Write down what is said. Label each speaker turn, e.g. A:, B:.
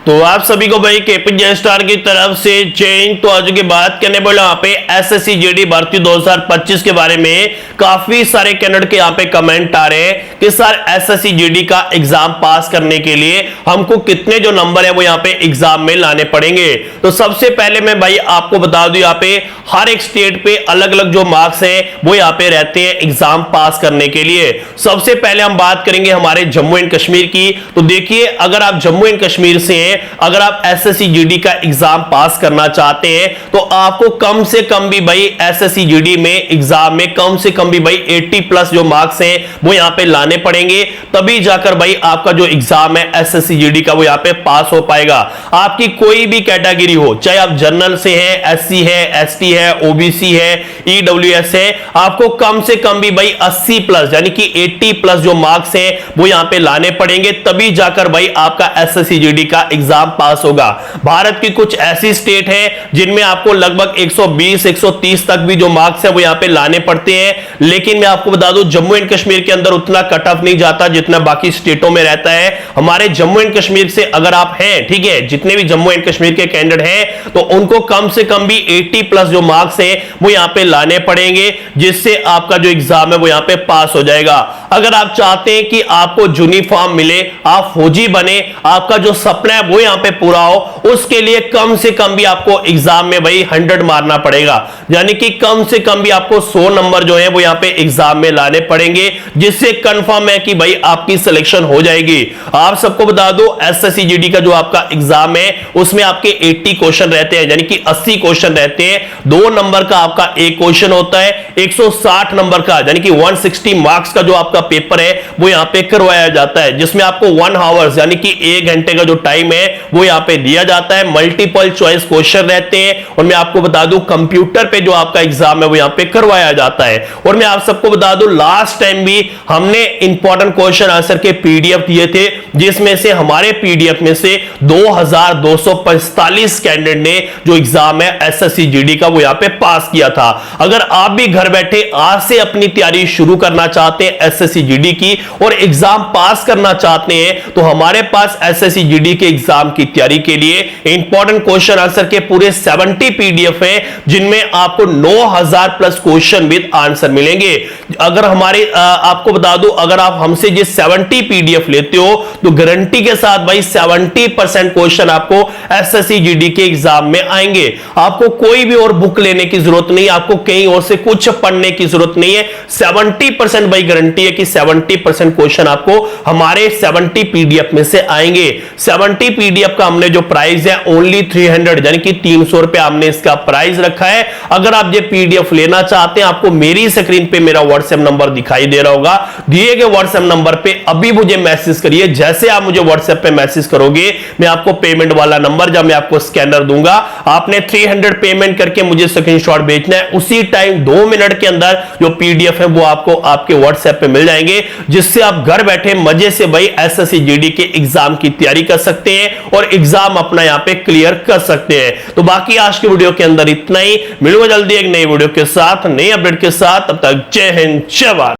A: तो आप सभी को भाई केपीजे स्टार की तरफ से चेंज। तो आज की बात करने बोला यहाँ पे एसएससी जीडी भर्ती 2025 के बारे में काफी सारे कैंडिडेट के यहाँ पे कमेंट आ रहे हैं कि सर एसएससी जीडी का एग्जाम पास करने के लिए हमको कितने जो नंबर है वो यहाँ पे एग्जाम में लाने पड़ेंगे। तो सबसे पहले मैं भाई आपको बता दूं यहाँ पे हर एक स्टेट पे अलग अलग जो मार्क्स हैं वो यहाँ पे रहते हैं एग्जाम पास करने के लिए। सबसे पहले हम बात करेंगे हमारे जम्मू एंड कश्मीर की। तो देखिए अगर आप जम्मू एंड कश्मीर से हैं, अगर आप एसएससी जीडी का एग्जाम पास करना चाहते हैं तो आपको कम से कम भी भाई एसएससी जीडी में एग्जाम में कम से कम भी भाई 80 प्लस जो मार्क्स हैं वो यहां पे लाने पड़ेंगे, तभी जाकर भाई आपका जो एग्जाम है एसएससी जीडी का वो यहां पे पास हो पाएगा। आपकी कोई भी कैटेगरी हो, चाहे आप जनरल से हैं, एससी है, एसटी है, ओबीसी है, ईडब्ल्यूएस है, आपको कम से कम भी भाई 80 प्लस यानी कि 80 प्लस जो मार्क्स हैं वो यहां पे लाने पड़ेंगे, तभी जाकर भाई आपका एसएससी जीडी का एग्जाम पास होगा। भारत की कुछ ऐसी स्टेट है जिनमें आपको लगभग 120 130 तक भी जो मार्क्स है वो यहां पे लाने पड़ते हैं, लेकिन मैं आपको बता दूं जम्मू एंड कश्मीर के अंदर उतना कट ऑफ नहीं जाता जितना बाकी स्टेटों में रहता है। हमारे जम्मू एंड कश्मीर से अगर आप हैं, ठीक है, जितने भी जम्मू एंड कश्मीर के कैंडिडेट हैं तो उनको कम से कम भी 80 प्लस जो मार्क्स हैं वो यहां पे लाने पड़ेंगे, जिससे आपका जो एग्जाम है वो यहां पे पास हो जाएगा। अगर आप चाहते हैं कि आपको यूनिफॉर्म मिले, आप फौजी बने, आपका जो सपना है वो यहां पे पूरा हो, उसके लिए कम से कम भी आपको एग्जाम में भाई 100 मारना पड़ेगा, यानी कि कम से कम भी आपको 100 नंबर जो है वो यहां पे एग्जाम में लाने पड़ेंगे, जिससे कंफर्म है कि भाई आपकी सिलेक्शन हो जाएगी। आप सबको बता दो एसएससी जीडी का जो आपका एग्जाम है उसमें आपके 80 क्वेश्चन रहते हैं, यानी कि 80 क्वेश्चन रहते हैं। 2 नंबर का आपका एक क्वेश्चन होता है, 160 नंबर का यानी कि 160 मार्क्स का जो आपका पेपर है वो यहां पे करवाया जाता है, जिसमें आपको 1 आवर्स यानी कि 1 घंटे का जो टाइम है वो यहां पे दिया जाता है। मल्टीपल चॉइस क्वेश्चन रहते हैं और मैं आपको बता दूं कंप्यूटर पे जो आपका एग्जाम है वो यहां पे करवाया जाता है। और मैं आप सबको बता दूं लास्ट टाइम भी हमने इंपॉर्टेंट क्वेश्चन आंसर के पीडीएफ दिए थे, जिसमें से हमारे पीडीएफ में से 2245 कैंडिडेट ने जो एग्जाम है एसएससी जीडी का वो यहां पे पास किया था। अगर आप भी घर बैठे आज से अपनी तैयारी शुरू करना चाहते हैं एसएससी जीडी की और एग्जाम पास करना चाहते हैं तो हमारे पास एसएससी जीडी के एग्जाम की तैयारी के लिए इंपॉर्टेंट क्वेश्चन आंसर के पूरे 70 पीडीएफ हैं, जिनमें आपको 9000 प्लस क्वेश्चन विद आंसर मिलेंगे। अगर हमारे आपको बता दूं अगर आप हमसे ये 70 पीडीएफ लेते हो तो गारंटी के साथ भाई 70% क्वेश्चन आपको एसएससी जीडी के एग्जाम में आएंगे। आपको कोई भी और बुक लेने की जरूरत नहीं, आपको कहीं और से कुछ पढ़ने की जरूरत नहीं है। 70% भाई गारंटी है कि 70% क्वेश्चन आपको हमारे 70 पीडीएफ में से आएंगे। 70 पीडीएफ का हमने जो प्राइस है ओनली 300 यानी कि 300 रुपए हमने इसका प्राइस रखा है। अगर आप ये पीडीएफ लेना चाहते हैं, आपको मेरी स्क्रीन पे मेरा व्हाट्सएप नंबर दिखाई दे रहा होगा, दिए गए व्हाट्सएप नंबर पे अभी मुझे मैसेज करिए। जैसे आप मुझे व्हाट्सएप पे मैसेज करोगे मैं आपको पेमेंट वाला नंबर जब मैं आपको स्कैनर दूंगा, आपने 300 पेमेंट करके मुझे स्क्रीनशॉट भेजना है। उसी टाइम 2 मिनट के अंदर जो पीडीएफ है वो आपको आपके व्हाट्सएप पे मिल जाएंगे, जिससे आप घर बैठे मजे से भाई एसएससी जीडी के एग्जाम की तैयारी कर सकते हैं और एग्जाम अपना यहां पे क्लियर कर सकते हैं। तो बाकी आज की वीडियो के अंदर इतना ही। मिलूंगा जल्दी एक नई वीडियो के साथ, नई अपडेट के साथ। तब तक जय हिंद, जय भारत।